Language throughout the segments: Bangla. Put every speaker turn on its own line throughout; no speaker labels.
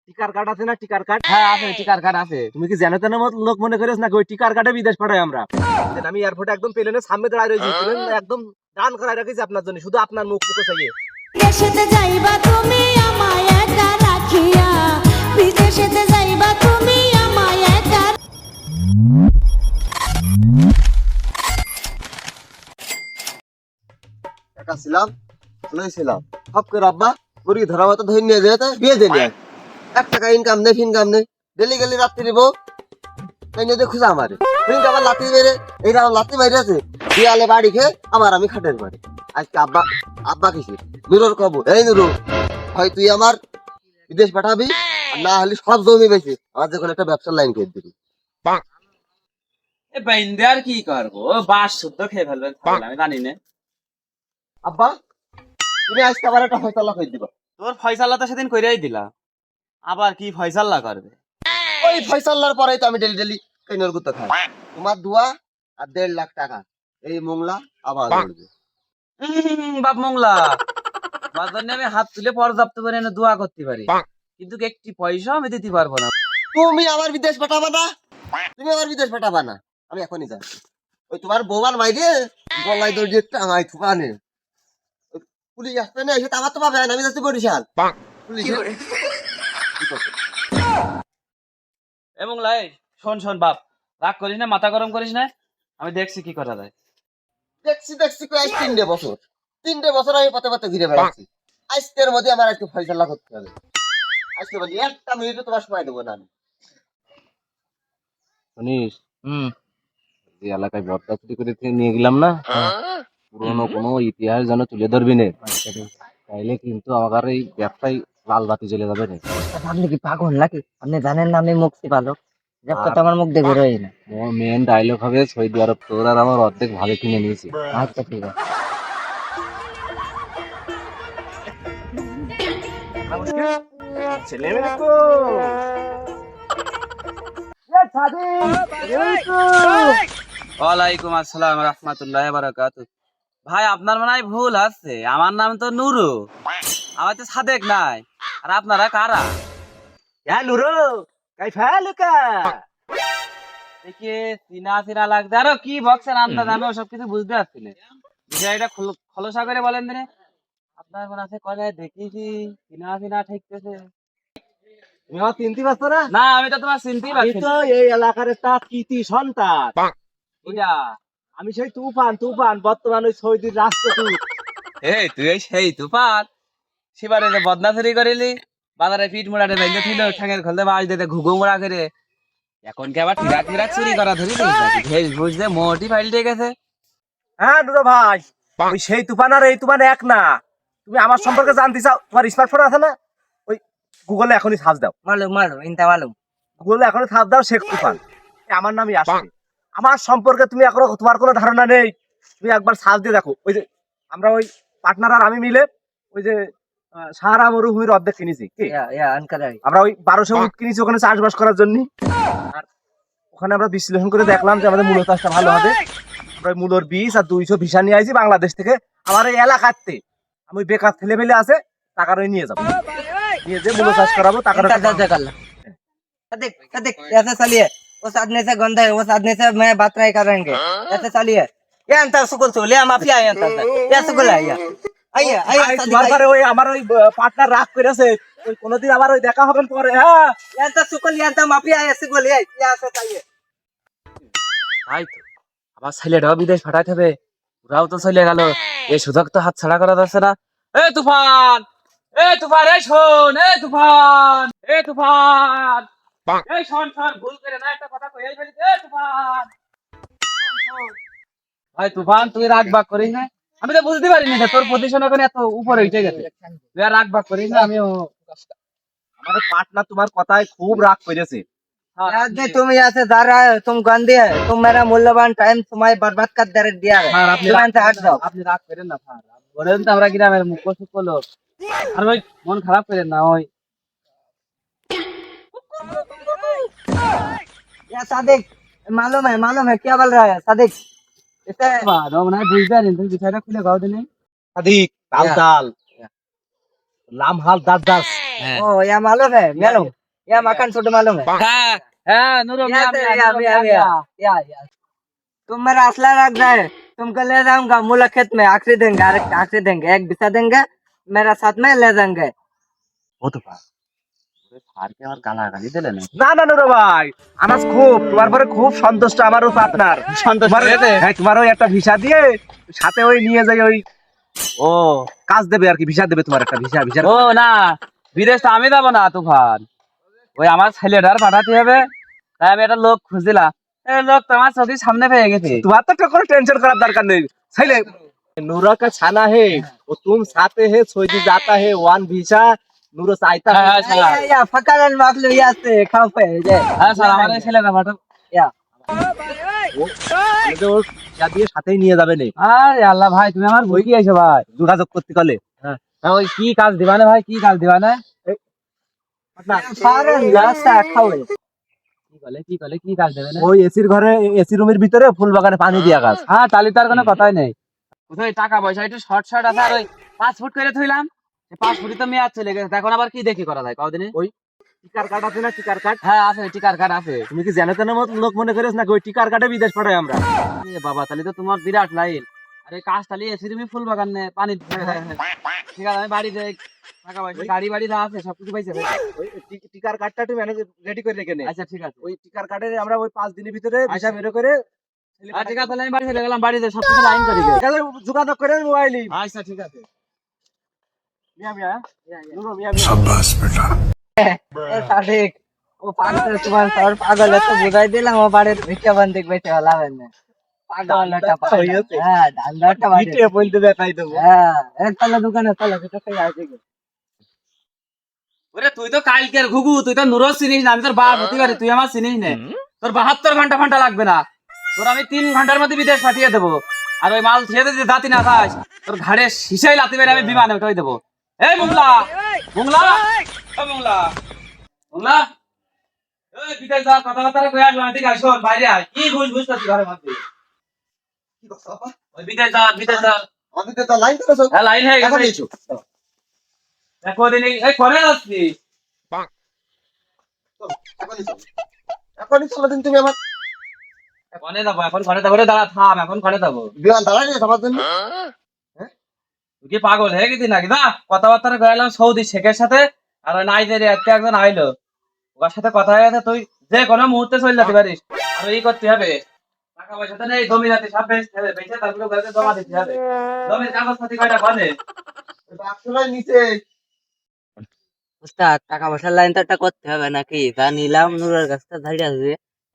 টিকার কার্ড আছে না, টিকার কার্ড?
হ্যাঁ আছে, টিকার কার্ড আছে।
তুমি কি জানো তেন লোক মনে করিস নাকি ওই টিকার কার্ডে বিদেশ পাঠাই আমরা? আমি এয়ারপোর্টে একদম প্লেনের সামনে দাঁড়ায় রয়েছি, প্লেন একদম ডান করায় রেখেছি আপনার জন্য, শুধু আপনার মুখ মুখে চাইয়ে।
দেশেতে যাইবা তুমি আমায় একা রাখিয়া, বিদেশেতে যাইবা তুমি আমায় একা।
একা ছিলাম, ভালোই ছিলাম। সব করে আব্বা মুরগি ধরা মতো ধরে নিয়ে যেতে বিয়ে দিয়ে নিয়ে 1 টাকা ইনকাম নেই, ফিনকাম নেই। ডেলি গেলি রাত্রি বউ তাই নিয়ে খুঁজা আমারে ফিনকা আবার লাতি মেরে এইটা আমার লাতি মারি আছে দেয়ালে বাড়ি খেয়ে আমার আমি খাটের বাড়ি। আজকে আব্বা আব্বা কিসে নুরোর কব, এই নুরু হয় তুই আমার বিদেশ পাঠাবি, আর না হলে সব জমি বেশি আমার যে কোনো একটা ব্যবসার লাইন করে দিবি।
এ বাইন্দে আর কি করবো, বাস শুদ্ধ খেয়ে ফেলবে আমি জানি না।
আব্বা তুমি আজকে আবার একটা ফয়সালা করে দিবা।
তোর ফয়সালা তো সেদিন কইরাই দিলা, আবার কি ফয়সালা করবে?
ওই ফয়সালার পরেই তো আমি ডেলি ডেলি কেনর গুতো খাই। তোমার দোয়া আর 1.5 লাখ টাকা এই মোংলা আবার উঠবে।
বাপ মোংলা, বাজার নিয়ে আমি হাত তুলে পর্যাপ্ত করে দোয়া করতে পারি, কিন্তু একটি পয়সা আমি দিতে পারবো না।
তুমি আমার বিদেশ পাঠাবা না, তুমি আমার বিদেশ পাঠাবা না, আমি এখনই যাই। ওই তোমার বৌমার মাইরে গলায় দড়ি দিয়ে টাঙাই থুকানে পুলিশ আসবে না, এসে তো আমার তো পাবে না, আমি যাচ্ছি বরিশাল পুলিশ।
এ মোংলা, এই শোন শোন বাপ, রাগ করিস না, মাথা গরম করিস না, আমি দেখছি কি করা যায়।
দেখছি দেখছি কই আজ 3 বছর আমি পথে পথে ঘুরে বেড়াচ্ছি। আজকের মধ্যে আমার একটু ফয়সালা করতে হবে। আজকে বলি 1টা মিনিটও তোমার সময় দেবো না আমি।
শুনিস, যে এলাকায় বদলা চুরি করে নিয়ে গেলাম না, পুরোনো কোনো ইতিহাস যেন তুলে ধরবি না, তাইলে কিন্তু আমার এই ব্যবসায় লাল বাতি জ্বলে যাবে না।
আপনি কি পাগল নাকি? আপনি জানেন না আমি মুক্তি পালক, জব কথা আমার মুখ দিয়ে বেরোয় না।
মেন ডায়লগ হবে সৌদি আরব তোর আর আমার অর্ধেক ভাগে কিনে নিয়েছি।
আচ্ছা ঠিক আছে।
ছেলে মেয়ে তো
ওয়ালাইকুম আসসালাম রাহমাতুল্লাহি ওয়া বারাকাতুহু। ভাই আপনার মনে হয় ভুল আছে, আমার নাম তো নুরু, আমার তো সাদেক নাই। আর আপনারা কারা?
ইয়া নুরু কাইফা লুকা?
দেখে চিনা চিনা লাগছে, আরো কি বক্সের আন্দাজ আমি সব কিছু বুঝতে পারছি না। বিষয়টা খোলসা করে বলেন দিনে। আপনার মনে আছে কলে দেখেছি চিনা চিনা ঠেকতেছে।
তুমি আমার চিনতে পারছো না?
না আমি তো তোমার চিনতেই
আমি
পারছি
তো
না।
এই এলাকার একটা কৃতি সন্তান।
ওইটা
আমি সেই তুফান বর্তমান ওই সৌদির রাষ্ট্রদূত।
এই তুই সেই তুফান সেবারে যে বদনা চুরি করিলি, বাজারে পিঠ মোড়াটে বাইন্দে ছিল ঠ্যাঙের খলতে বাজ দিতে ঘুঘু মোড়া করে, এখন কি আবার ঠিরাক ঠিরাক চুরি করা ধরি ভেস বুঝতে মোটি ফাইলটে গেছে।
হ্যাঁ নুরু ভাই, ওই সেই তুফান আর এই তুফান এক না। তুমি আমার সম্পর্কে জানতে চাও? তোমার স্মার্টফোন আছে না? ওই গুগলে এখনই সার্চ দাও,
মালুম মালুম ইনতা মালুম।
গুগলে এখনই সার্চ দাও শেখ তুফান, আমার নামই আসবে। আমার সম্পর্কে তুমি এখনো তোমার কোনো ধারণা নেই। তুমি একবার সার্চ দিয়ে দেখো। ওই যে আমরা ওই পার্টনার আর আমি মিলে ওই যে সাহারা মরুভূমির অর্ধেক কিনেছি কি,
ইয়া আনকারাই।
আমরা ওই 1200 উট কিনেছি ওখানে চাষবাস করার জন্য। আর ওখানে আমরা বিশ্লেষণ করে দেখলাম যে আমাদের মূল চাষটা ভালো হবে। আমরা ওই মূলর বীজ আর 200 ভিসা নিয়ে আইছি বাংলাদেশ থেকে। আমার এই এলাকাতে আমি ওই বেকার ছেলে ফেলে আছে, টাকার ওই নিয়ে যাবো, নিয়ে যে মূল চাষ করাবো টাকার।
इनका दर्द कर ला। सदिक सदिक ऐसे चलिए, उस आदमी से गंदा है, उस आदमी से मैं बात नहीं करेंगे। ऐसे चलिए, ये अंतर सुकुल से ले माफिया है अंतर, ये सुकुल है ये। आइए आइए सदिक
তোমার ঘরে ওই আমার ওই পার্টনার রাগ করেছে, ওই কোনোদিন আবার ওই দেখা হবে পরে। হ্যাঁ
ये अंतर सुकुल, ये अंतर माफिया है, सुकुल ये यहाँ से चाहिए।
তাই তো, আবার ছেলেটাও বিদেশ পাঠাইতে হবে, ওরাও তো চলে গেল, এই সুযোগ তো হাত ছাড়া করা যাচ্ছে না। এ তুফান, এ তুফান, এই শোন, এ তুফান, এ তুফান, এই শোন শোন, ভুল করে না একটা কথা কই ফেলি। এ তুফান, শোন, শোন। ভাই তুফান তুই রাগ বাগ করিস না, আমি তো বুঝতে পারিনি যে তোর পজিশন এখন এত উপরে উঠে গেছে। তুই আর রাগ বাগ করিস না, আমিও
আমার পার্টনার তোমার কথায় খুব রাগ করেছে।
आदमी तुम यहाँ से जा रहा है, तुम गंदे है, तुम मेरा मूल्यवान टाइम तुम्हारे बर्बाद कर दे दिया है।
স্যার আপনি
तुम यहाँ से हट जाओ।
আপনি রাগ করেন না স্যার, বলেন তো আমরা গ্রামের মুখ্য সুখ্য লোক, আর ওই মন খারাপ করেন না। ওই
या सादिक, मालूम है क्या बोल रहा है सादिक? इसे
মনে হয় বুঝতে পারেন, তুমি বিষয়টা খুলে গাও দিনে।
সাদিক তাল তাল লামহাল দাস দাস
হ্যাঁ।
ओ या मालूम है मालूम या मकान छोटू मालूम है
হ্যাঁ হ্যাঁ নুরো মিয়া
या तुम मेरा असला रख जाए तुमको ले जाऊंगा मूला खेत में आखिरी देंगे एक बिसा देंगे मेरा साथ में ले जाएंगे
ও তুফান স্যারকে আমার গালাগালি দিলে না
না না নুরো ভাই আনাস খুব তোমার পরে খুব সন্তুষ্ট আমারও পার্টনার তোমার ওই একটা ভিসা দিয়ে সাথে ওই নিয়ে যাই ওই
ও
কাজ দেবে আর কি ভিসা দেবে তোমার একটা ভিসা ভিসা
ও না বিদেশ তো আমি যাবো না তুফান ওই আমার ছেলেটার পাঠাতে হবে তাই আমি একটা লোক খুঁজছিলাম এই লোক তো আমার চোখের সামনে পেয়ে গেছে
तुम्हारा तो कोई टेंशन करार दरकार नहीं सही ले नूरा का छाना है वो तुम साथे है सोई जाता है वन वीसा नूरा चाहता है
হ্যাঁ স্যার
या फकालन माकलू या से खाओ पे जे
হ্যাঁ স্যার আমার এই ছেলেটা পাঠাও
या
तो যা দিয়ে সাথেই নিয়ে যাবে নে
আরে আল্লাহ ভাই তুমি আমার বই কি আইছো ভাই
যোগাযোগ করতে কলে
হ্যাঁ ওই কি কাজ দিবা না ভাই কি কাজ দিবা না
सारे लासा खाओ
কি কাজ দেবে না
ওই এসির ঘরে এসি রুমের ভিতরে ফুল বাগানে পানি দিয়া গাছ
হ্যাঁ তালি তার কোনো কথাই নেই কোথায় টাকা পয়সা একটু শর্ট শর্ট আছে আর ওই 5 ফুট করে থইলাম 5 ফুটই তো মেয়াদ চলে গেছে এখন আবার কি দেখি করা যায় কদিনে
ওই টিকার কার্ড আছে না টিকার কার্ড
হ্যাঁ আছে টিকার কার্ড আছে
তুমি কি জানো তেন লোক মনে করিস না ওই টিকার কার্ডে বিদেশ পাঠাই আমরা
এ বাবা তাহলে তো তোমার বিরাট লাইন আরে কাজ তালি এসি তুমি ফুল বাগানে পানি ঠিক আছে আমি বাড়ি যাই টাকা পয়সা গাড়ি বাড়ি যা আছে সবকিছু পাইছে ভাই
ওই টিকার কার্ডটা তুমি ম্যানেজ রেডি করে রেখে নে
আচ্ছা ঠিক আছে
ওই টিকার কার্ডে আমরা ওই 5 দিনের ভিতরে ভিসা বের করে
আচ্ছা ঠিক আছে তাহলে আমি বাড়ি চলে গেলাম বাড়িতে সবকিছু লাইন করে দিই
তাহলে যোগাযোগ করে মোবাইলই
আচ্ছা ঠিক আছে
মিয়া মিয়া নুরো মিয়া মিয়া
ए सादिक वो पागल तुम्हारे सर पागल है तो बुझाई दिला वो बारे भिक्षा बंद देख बैठे वाला है ने पागल लटा पागल हां धंधाटा बारे
ইটে বলতে দেখাই দেবো
हां एक तला दुकान है तला तो कहीं आ जाएगा
ওরে তুই তো কালকের ঘুঘু তুই তো নুরো চিনিস না আমি তোর বাপ হতে পারি তুই আমার চিনিস না তোর 72 ঘন্টা ঘন্টা লাগবে না তোর আমি 3 ঘন্টার মধ্যে বিদেশ পাঠিয়ে দেবো আর ওই মাল ছেড়ে যদি দাঁতি না খাস তোর ঘাড়ে শিশাই লাতি মেরে আমি বিমানে উঠাই দেবো এই মুংলা মুংলা ও মুংলা মুংলা এই বিদেশ যা কথাবার্তা কই আসলাম ঠিক আছে শোন বাইরে আয় কি ঘুষ ঘুষ করছিস ঘরের মধ্যে
কি করছ আপা
ওই বিদেশ যা
আমাদের তো লাইন করেছো
হ্যাঁ লাইন হয়ে
এখন
গেছে
নিছো
দেখো দিন এই করে যাচ্ছি
এখন নিছো দিন তুমি আমার
ঘরে যাবো এখন ঘরে যাবো রে দাঁড়া থাম এখন ঘরে যাবো
বিমান দাঁড়াই নিয়ে আমার জন্য
তুই কি পাগল হয়ে গেছিস নাকি না কথাবার্তা গেলাম সৌদি শেখের সাথে আর ওই নাইজেরিয়া একজন আইলো ওর সাথে কথা হয়ে গেছে তুই যে কোনো মুহূর্তে চলে যেতে পারিস আর এই করতে হবে টাকা পয়সা তো নেই জমি যাতে সব বেচতে হবে বেচে তারপরে ঘরে জমা দিতে হবে জমির কাগজপাতি কয়টা করে
আসলে নিচে
উস্তাদ টাকা পয়সার লাইন তো একটা করতে হবে নাকি তা নিলাম নুরের গাছটা ধাড়ি আছে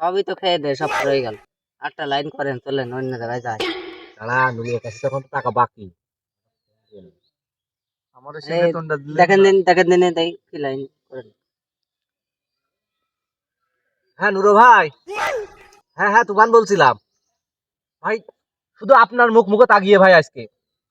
সবই তো খেয়ে দে সব রয়ে গেল একটা লাইন করেন চলেন অন্য জায়গায় যাই
দাঁড়া নুরের কাছে তখন টাকা বাকি আমাদের সে
এই,
বেতনটা দিলে
দেখেন দিন দেই কি লাইন করেন
হ্যাঁ নুরো ভাই হ্যাঁ হ্যাঁ তুফান বলছিলাম ভাই শুধু আপনার মুখে তাকিয়ে ভাই আজকে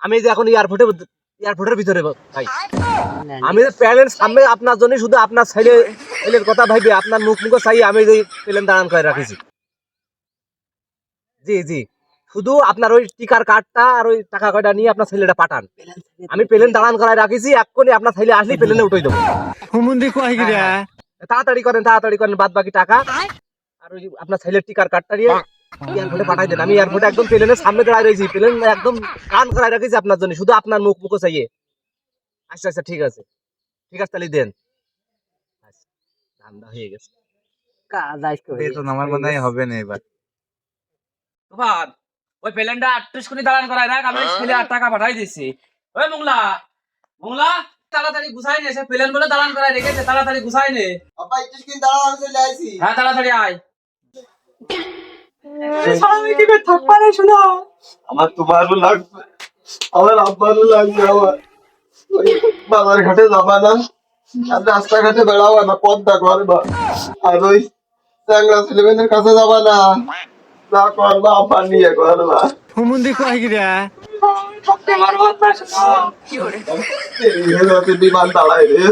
আমি যে এখন এয়ারপোর্টের ভিতরে ভাই আমি যে প্লেনের সামনে আপনার জন্য শুধু আপনার ছেলের কথা ভাইবে আপনার মুখে চাই আমি যে প্লেন দাঁড়ান করে রাখেছি জি জি শুধু আপনার ওই টিকার কার্ডটা আর ওই টাকা কয়টা নিয়ে আপনার ছেলেটা পাঠান আমি প্লেন দাঁড়ান করায় রাখেছি এক্ষুনি আপনার ছেলে আসলেই প্লেনে উঠে দেবো তাড়াতাড়ি করেন বাদ বাকি টাকা আর ওই আপনার ছেলের টিকার কার্ডটা নিয়ে এয়ারপোর্টে পাঠাই দেন আমি এয়ারপোর্টে একদম প্লেনের সামনে দাঁড়ায় রয়েছি প্লেন একদম কান করায় রাখেছি আপনার জন্য শুধু আপনার মুখে চাইয়ে আচ্ছা আচ্ছা ঠিক আছে তাহলে দেন আচ্ছা, ঠান্ডা হয়ে গেছে
কাজ আজকে
আমার মনে হয় হবে না এবার
তুফান ওই প্লেনটা 38 কোটি দালান করায় রাখ আমি ছেলে 8 টাকা পাঠাই দিছি ওই মুংলা মুংলা তাড়াতাড়ি গুছাই নে সে প্লেন বলে দালান করায় রেখেছে তাড়াতাড়ি গুছাই নে
আপা একটু স্ক্রিন দাঁড়াও আমি চলে আইছি
হ্যাঁ তাড়াতাড়ি আয়
আমার তোমারও লাগবে আমার আব্বারও লাগবে আমার ওই বাজার ঘাটে যাবা না আর রাস্তাঘাটে বেড়াবা না পদ্মা করবা আর ওই চ্যাংড়া ছেলেমেয়েদের কাছে যাবা না যা করবা আব্বা নিয়ে করবা বিমান দাঁড়াই রে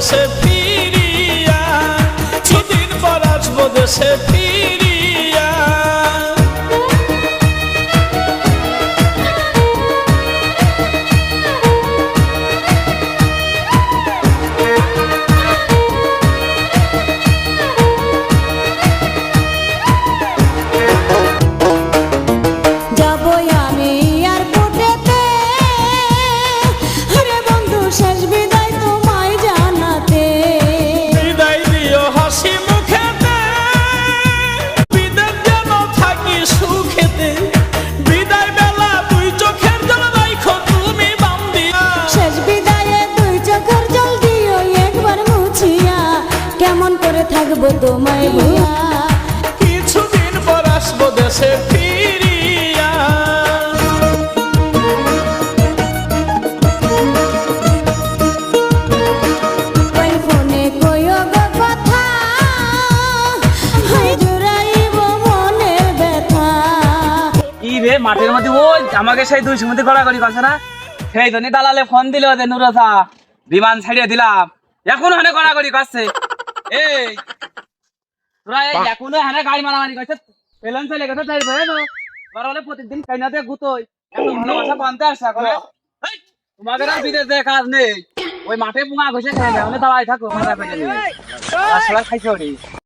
দেশে ফিরিয়া, কিছুদিন পর আসবো দেশে ফিরিয়া।
যাবো আমি এয়ারপোর্টেতে, আরে বন্ধু শেষ বিদায় তোমায় জানাতে।
বিদায় দিও হাসি মুখেতে, বিদায় যেন থাকি সুখেতে। বিদায় বেলা দুই চোখের জল রাখো তুমি বান্ধিয়া।
শেষ বিদায়ে দুই চোখের জল দিও একবার মুছিয়া, কেমন করে থাকবো তোমায় নিয়া।
কিছুদিন পর আসবো দেশে ফিরিয়া।
ওই ফোনে কইও গো কথা, হাই জুড়াইব মনের ব্যথা।
কি রে মাঠের মধ্যে ওই আমাকে সেই 200 মধ্যে গড়াগড়ি করছে না, সেই জন্য দালালে ফোন দিল যে নুরসা বিমান ছাড়িয়ে দিলাম, এখন হানে গড়াগড়ি করছে। এই তোরা এই এখনো হানে গাড়ি মারামারি করছে, পেলেন চলে গেছে তাই ভয় না তোরা হলে প্রতিদিন কাইনাতে গুতোই এত ভালোবাসা বানতে আসা করে। এই, তোমাদের আর বিদেশে কাজ নেই, ওই মাঠে পুঙা ঘষে খেয়ে নেই, দাঁড়াই থাকো মাথা পেটে নিয়ে আসলে খাইছো